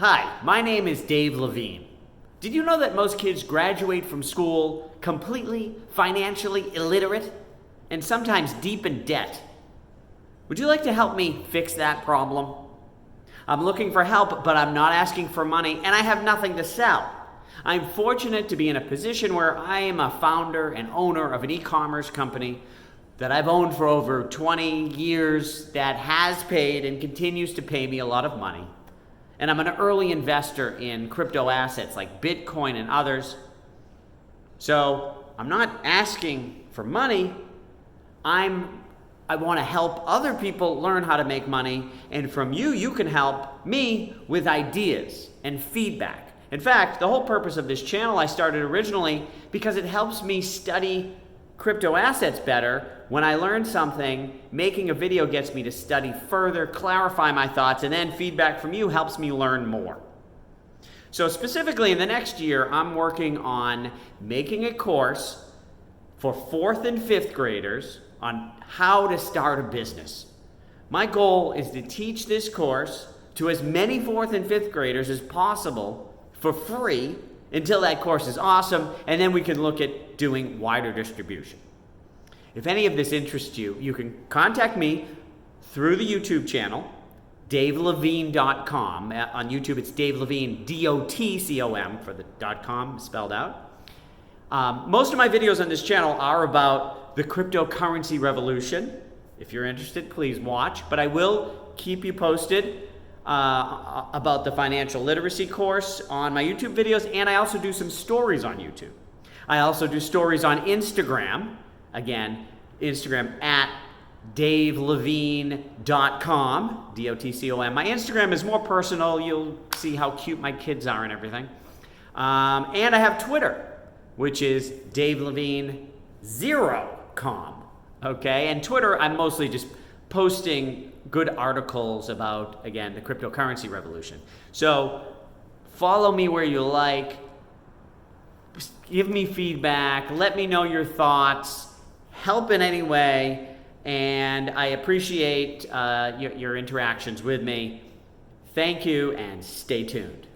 Hi, my name is Dave Levine. Did you know that most kids graduate from school completely financially illiterate and sometimes deep in debt? Would you like to help me fix that problem? I'm looking for help, but I'm not asking for money, and I have nothing to sell. I'm fortunate to be in a position where I am a founder and owner of an e-commerce company that I've owned for over 20 years that has paid and continues to pay me a lot of money. And I'm an early investor in crypto assets like Bitcoin and others. So I'm not asking for money. I want to help other people learn how to make money. And from you, you can help me with ideas and feedback. In fact, the whole purpose of this channel I started originally because it helps me study crypto assets better. When I learn something, making a video gets me to study further, clarify my thoughts, and then feedback from you helps me learn more. So specifically in the next year, I'm working on making a course for 4th and 5th graders on how to start a business. My goal is to teach this course to as many 4th and 5th graders as possible for free until that course is awesome, and then we can look at doing wider distribution. If any of this interests you, you can contact me through the YouTube channel, davelevine.com. On YouTube, it's Dave Levine, D-O-T-C-O-M for the .com spelled out. Most of my videos on this channel are about the cryptocurrency revolution. If you're interested, please watch. But I will keep you posted about the financial literacy course on my YouTube videos, and I also do some stories on YouTube. I also do stories on Instagram. Again, Instagram at davelevine.com, D-O-T-C-O-M. My Instagram is more personal. You'll see how cute my kids are and everything. And I have Twitter, which is davelevine0com. Okay, and Twitter, I'm mostly just posting good articles about, again, the cryptocurrency revolution. So follow me where you like. Give me feedback. Let me know your thoughts. Help in any way. And I appreciate your interactions with me. Thank you, and stay tuned.